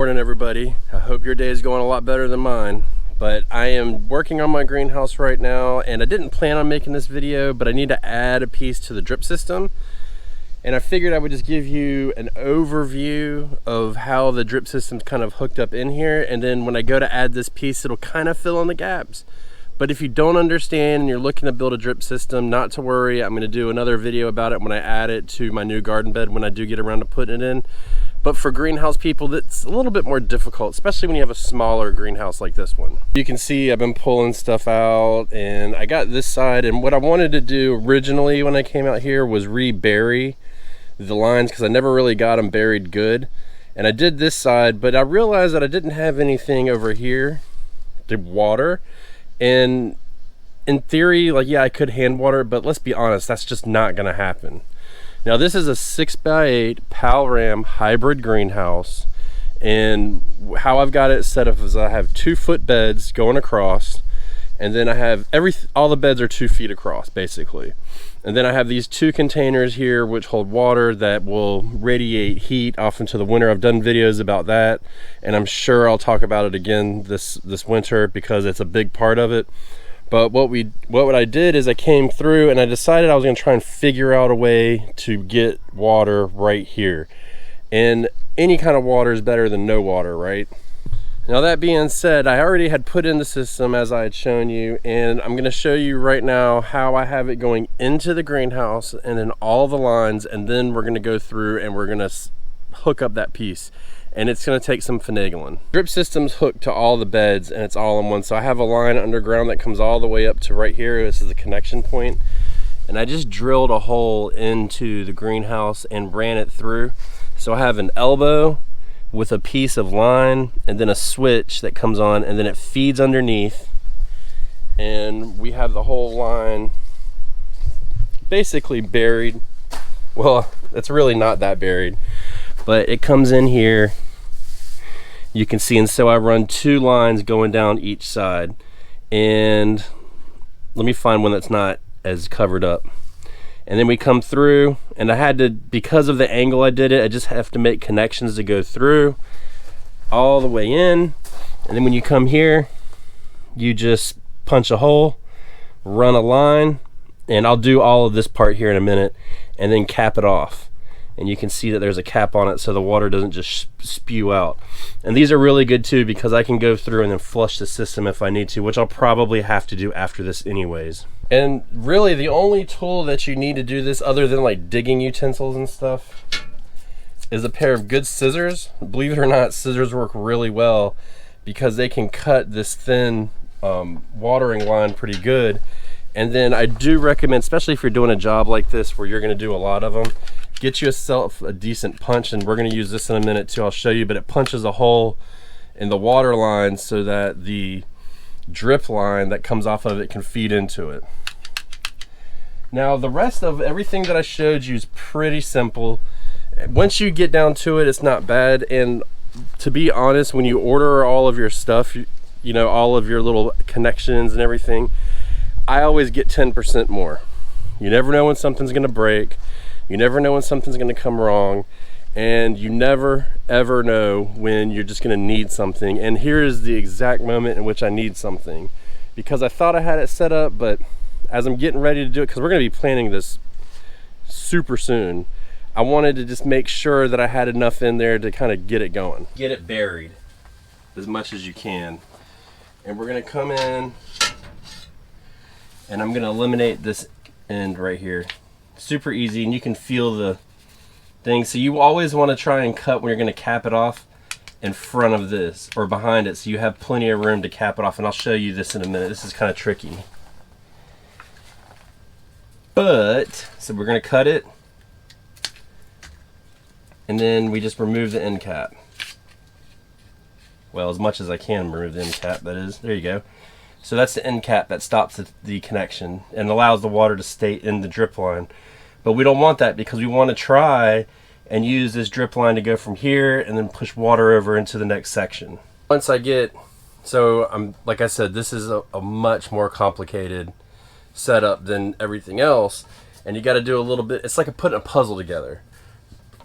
Morning everybody. I hope your day is going a lot better than mine, but I am working on my greenhouse right now and I didn't plan on making this video, but I need to add a piece to the drip system, and I figured I would just give you an overview of how the drip system's kind of hooked up in here, and then when I go to add this piece it'll kind of fill in the gaps. But if you don't understand and you're looking to build a drip system, not to worry, I'm going to do another video about it when I add it to my new garden bed when I do get around to putting it in. But for greenhouse people, that's a little bit more difficult, especially when you have a smaller greenhouse like this one. You can see I've been pulling stuff out, and I got this side, and what I wanted to do originally when I came out here was rebury the lines because I never really got them buried good. And I did this side, but I realized that I didn't have anything over here to water. And in theory, like, yeah, I could hand water, but let's be honest, that's just not gonna happen. Now this is a 6x8 Palram hybrid greenhouse, and how I've got it set up is I have 2-foot beds going across, and then I have all the beds are 2 feet across basically. And then I have these 2 containers here which hold water that will radiate heat off into the winter. I've done videos about that, and I'm sure I'll talk about it again this winter because it's a big part of it. But what I did is I came through and I decided I was going to try and figure out a way to get water right here. And any kind of water is better than no water, right? Now that being said, I already had put in the system as I had shown you, and I'm going to show you right now how I have it going into the greenhouse and then all the lines, and then we're going to go through and we're going to hook up that piece. And it's going to take some finagling. Drip system's hooked to all the beds and it's all in one. So I have a line underground that comes all the way up to right here. This is the connection point. And I just drilled a hole into the greenhouse and ran it through. So I have an elbow with a piece of line and then a switch that comes on, and then it feeds underneath. And we have the whole line basically buried. Well, it's really not that buried, but it comes in here, you can see. And so I run 2 lines going down each side, and let me find one that's not as covered up. And then we come through, and I had to, because of the angle I did it, I just have to make connections to go through all the way in. And then when you come here, you just punch a hole, run a line, and I'll do all of this part here in a minute, and then cap it off. And you can see that there's a cap on it so the water doesn't just spew out. And these are really good too because I can go through and then flush the system if I need to, which I'll probably have to do after this anyways. And really the only tool that you need to do this, other than like digging utensils and stuff, is a pair of good scissors. Believe it or not, scissors work really well because they can cut this thin watering line pretty good. And then I do recommend, especially if you're doing a job like this where you're going to do a lot of them, get yourself a decent punch, and we're going to use this in a minute too, I'll show you, but it punches a hole in the water line so that the drip line that comes off of it can feed into it. Now the rest of everything that I showed you is pretty simple. Once you get down to it, it's not bad. And to be honest, when you order all of your stuff, you know, all of your little connections and everything, I always get 10% more. You never know when something's going to break. You never know when something's going to come wrong, and you never ever know when you're just going to need something. And here is the exact moment in which I need something, because I thought I had it set up, but as I'm getting ready to do it, because we're going to be planting this super soon, I wanted to just make sure that I had enough in there to kind of get it going. Get it buried as much as you can. And we're going to come in, and I'm going to eliminate this end right here. Super easy, and you can feel the thing. So you always want to try and cut when you're going to cap it off in front of this or behind it, so you have plenty of room to cap it off. And I'll show you this in a minute. This is kind of tricky, but so we're going to cut it, and then we just remove the end cap. Well, as much as I can remove the end cap, that is. There you go. So that's the end cap that stops the connection and allows the water to stay in the drip line. But we don't want that because we want to try and use this drip line to go from here and then push water over into the next section. Once I get, so like I said, this is a much more complicated setup than everything else, and you got to do a little bit. It's like putting a puzzle together.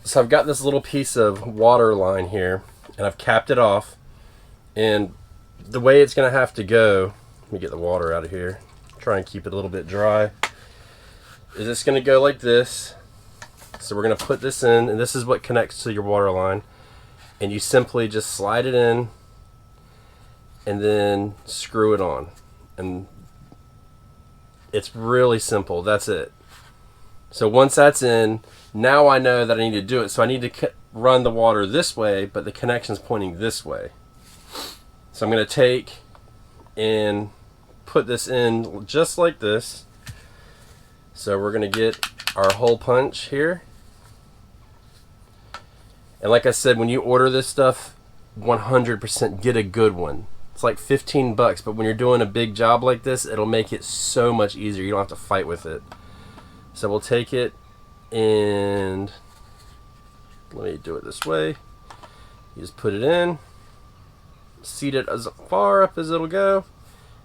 So I've got this little piece of water line here, and I've capped it off. And the way it's going to have to go, let me get the water out of here, try and keep it a little bit dry, is it's going to go like this. So we're going to put this in, and this is what connects to your water line. And you simply just slide it in and then screw it on. And it's really simple. That's it. So once that's in, now I know that I need to do it. So I need to run the water this way, but the connection's pointing this way. So I'm going to take and put this in just like this. So we're going to get our hole punch here. And like I said, when you order this stuff, 100% get a good one. It's like 15 bucks, but when you're doing a big job like this, it'll make it so much easier. You don't have to fight with it. So we'll take it and let me do it this way. You just put it in, seat it as far up as it'll go,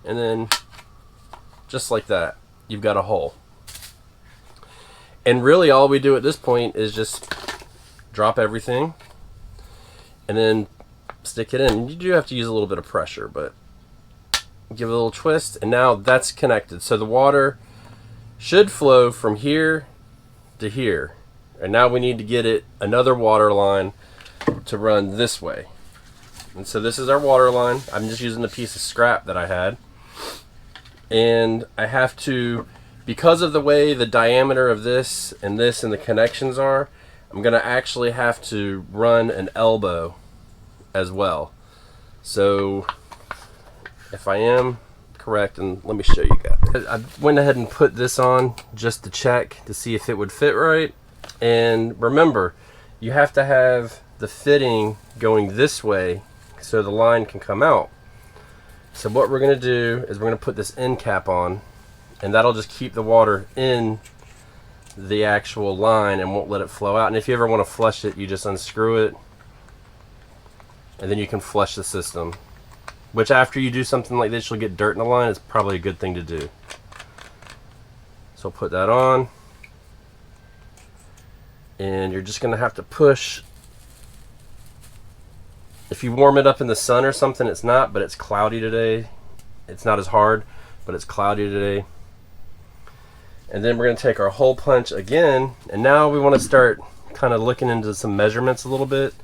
and then just like that, you've got a hole. And really all we do at this point is just drop everything and then stick it in. You do have to use a little bit of pressure, but give it a little twist, and now that's connected. So the water should flow from here to here. And now we need to get it another water line to run this way. And so this is our water line. I'm just using a piece of scrap that I had. And I have to, because of the way the diameter of this and the connections are, I'm going to actually have to run an elbow as well. So if I am correct, and let me show you guys. I went ahead and put this on just to check to see if it would fit right. And remember, you have to have the fitting going this way so the line can come out. So what we're going to do is we're going to put this end cap on, and that'll just keep the water in the actual line and won't let it flow out. And if you ever want to flush it, you just unscrew it and then you can flush the system, which after you do something like this, you'll get dirt in the line. It's probably a good thing to do. So I'll put that on, and you're just going to have to push. If you warm it up in the sun or something, it's not, but it's cloudy today. It's not as hard, but it's cloudy today. And then we're going to take our hole punch again, and now we want to start kind of looking into some measurements a little bit.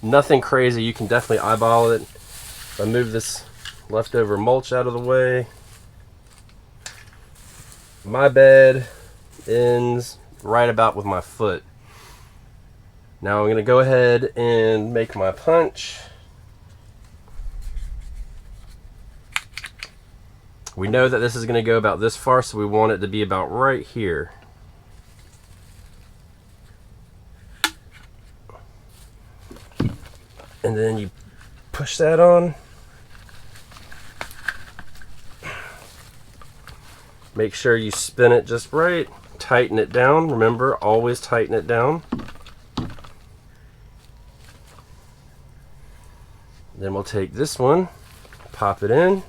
Nothing crazy. You can definitely eyeball it. If I move this leftover mulch out of the way, my bed ends right about with my foot. Now I'm going to go ahead and make my punch. We know that this is going to go about this far, so we want it to be about right here. And then you push that on. Make sure you spin it just right. Tighten it down. Remember, always tighten it down. Then we'll take this one, pop it in.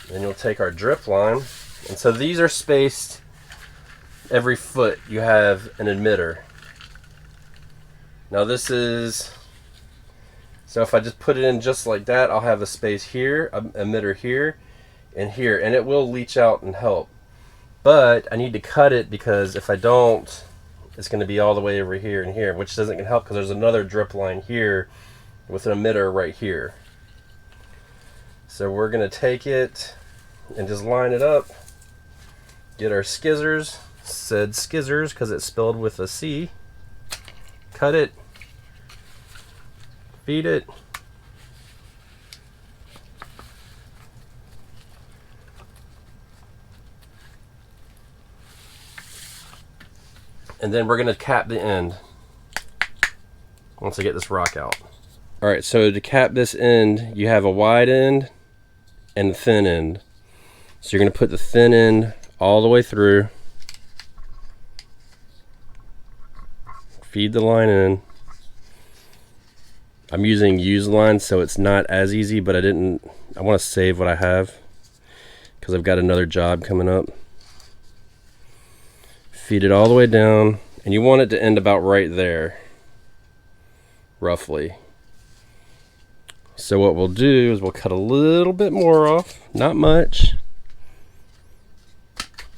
Then you'll take our drip line. And so these are spaced every foot. You have an emitter. Now this is, so if I just put it in just like that, I'll have a space here, an emitter here, and here, and it will leach out and help. But I need to cut it, because if I don't, it's going to be all the way over here and here, which doesn't help because there's another drip line here with an emitter right here. So we're going to take it and just line it up, get our skizzers, said skizzers because it's spelled with a C, cut it, feed it, and then we're going to cap the end once I get this rock out. Alright, so to cap this end, you have a wide end and a thin end. So you're going to put the thin end all the way through, feed the line in. I'm using used line, so it's not as easy, but I want to save what I have because I've got another job coming up. Feed it all the way down, and you want it to end about right there. roughly. So what we'll do is we'll cut a little bit more off, not much.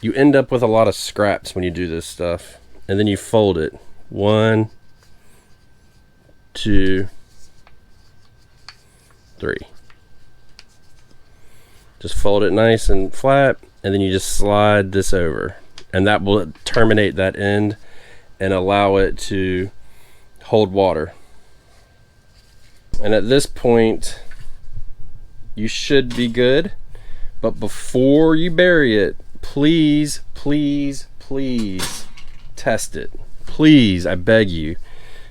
You end up with a lot of scraps when you do this stuff. And then you fold it. 1, 2, 3. Just fold it nice and flat, and then you just slide this over. And that will terminate that end and allow it to hold water. And at this point, you should be good. But before you bury it, please, please, please test it. Please, I beg you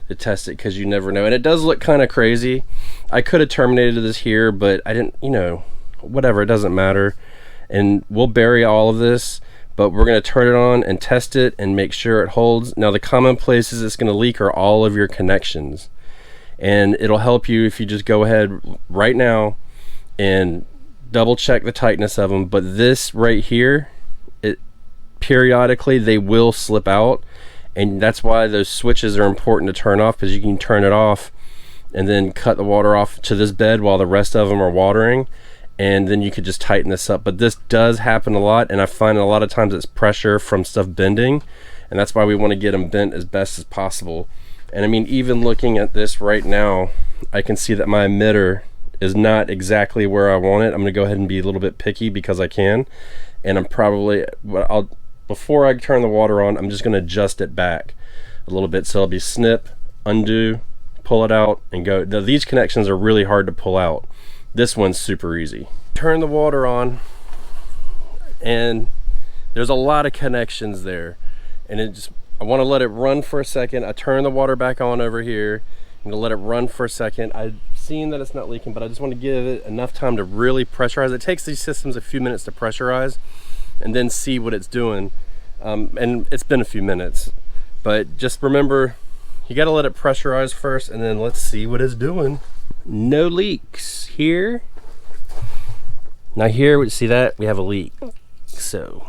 to test it, because you never know. And it does look kind of crazy. I could have terminated this here, but I didn't, you know, whatever, it doesn't matter. And we'll bury all of this, but we're going to turn it on and test it and make sure it holds. Now, the common places it's going to leak are all of your connections. And it'll help you if you just go ahead right now and double check the tightness of them. But this right here, it periodically they will slip out, and that's why those switches are important to turn off, because you can turn it off and then cut the water off to this bed while the rest of them are watering, and then you could just tighten this up. But this does happen a lot, and I find a lot of times it's pressure from stuff bending, and that's why we want to get them bent as best as possible. And I mean, even looking at this right now, I can see that my emitter is not exactly where I want it. I'm gonna go ahead and be a little bit picky because I can, and I'm probably, before I turn the water on, I'm just gonna adjust it back a little bit. So it'll be snip, undo, pull it out, and go. Now, these connections are really hard to pull out. This one's super easy. Turn the water on, and there's a lot of connections there, and I want to let it run for a second. I turn the water back on over here. I'm gonna let it run for a second. I've seen that it's not leaking, but I just want to give it enough time to really pressurize. It takes these systems a few minutes to pressurize and then see what it's doing. And it's been a few minutes, but just remember, you got to let it pressurize first, and then let's see what it's doing. No leaks here. Now here, see that? We have a leak. So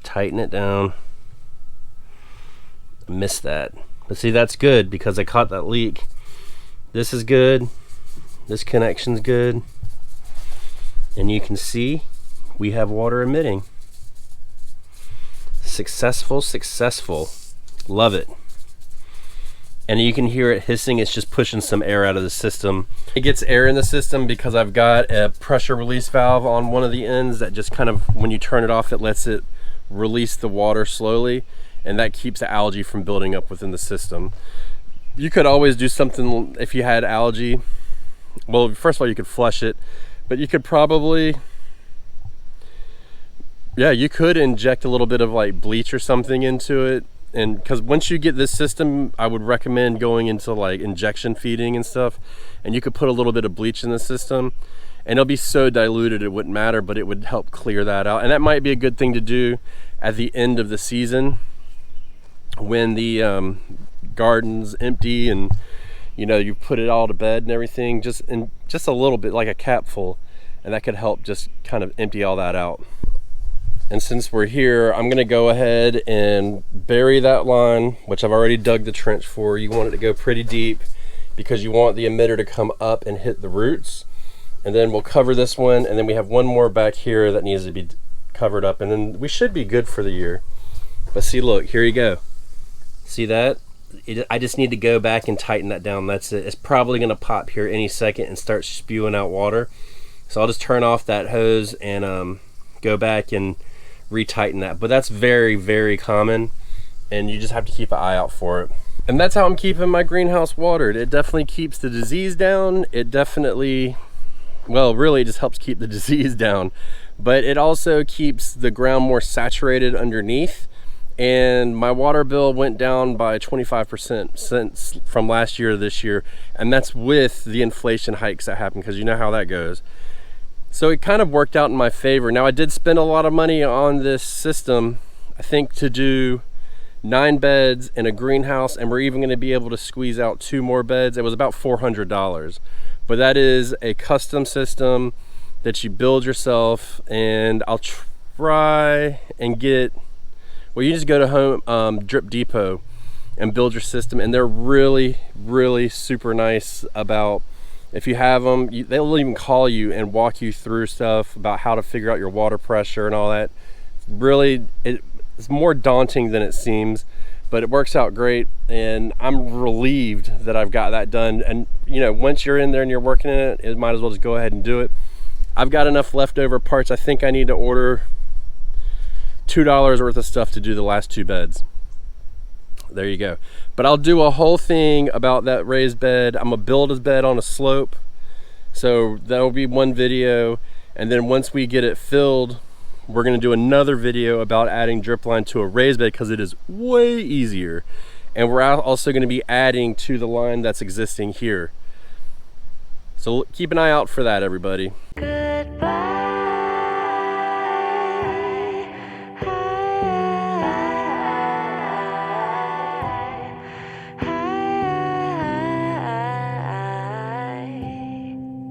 tighten it down. I missed that, but see, that's good because I caught that leak. This is good, this connection's good, and you can see we have water emitting. Successful, successful. Love it. And you can hear it hissing. It's just pushing some air out of the system. It gets air in the system because I've got a pressure release valve on one of the ends that just kind of, when you turn it off, it lets it release the water slowly, and that keeps the algae from building up within the system. You could always do something if you had algae. Well, first of all, you could flush it, but you could probably, yeah, you could inject a little bit of like bleach or something into it. And because once you get this system, I would recommend going into like injection feeding and stuff, and you could put a little bit of bleach in the system, and it'll be so diluted it wouldn't matter, but it would help clear that out. And that might be a good thing to do at the end of the season when the garden's empty and you know you put it all to bed and everything, just a little bit, like a capful, and that could help just kind of empty all that out. And since we're here, I'm gonna go ahead and bury that line, which I've already dug the trench for. You want it to go pretty deep because you want the emitter to come up and hit the roots. And then we'll cover this one, and then we have one more back here that needs to be covered up, and then we should be good for the year. But see, look, here you go. See that? I just need to go back and tighten that down. That's it. It's probably gonna pop here any second and start spewing out water. So I'll just turn off that hose and go back and retighten that. But that's very, very common, and you just have to keep an eye out for it. And that's how I'm keeping my greenhouse watered. It definitely keeps the disease down. It definitely, well, really just helps keep the disease down, but it also keeps the ground more saturated underneath. And my water bill went down by 25% since from last year to this year, and that's with the inflation hikes that happened, because you know how that goes. So it kind of worked out in my favor. Now, I did spend a lot of money on this system, I think, to do 9 beds in a greenhouse, and we're even going to be able to squeeze out 2 more beds. It was about $400, but that is a custom system that you build yourself, and I'll try and get Well, you just go to Home Drip Depot and build your system, and they're really super nice about, if you have them, they'll even call you and walk you through stuff about how to figure out your water pressure and all that. Really, it's more daunting than it seems, but it works out great, and I'm relieved that I've got that done. And you know, once you're in there and you're working in it, it might as well just go ahead and do it. I've got enough leftover parts. I think I need to order $2 worth of stuff to do the last 2 beds. There you go. But I'll do a whole thing about that raised bed. I'm gonna build a bed on a slope, so that'll be one video. And then once we get it filled, we're gonna do another video about adding drip line to a raised bed, because it is way easier. And we're also gonna be adding to the line that's existing here. So keep an eye out for that, everybody. Goodbye.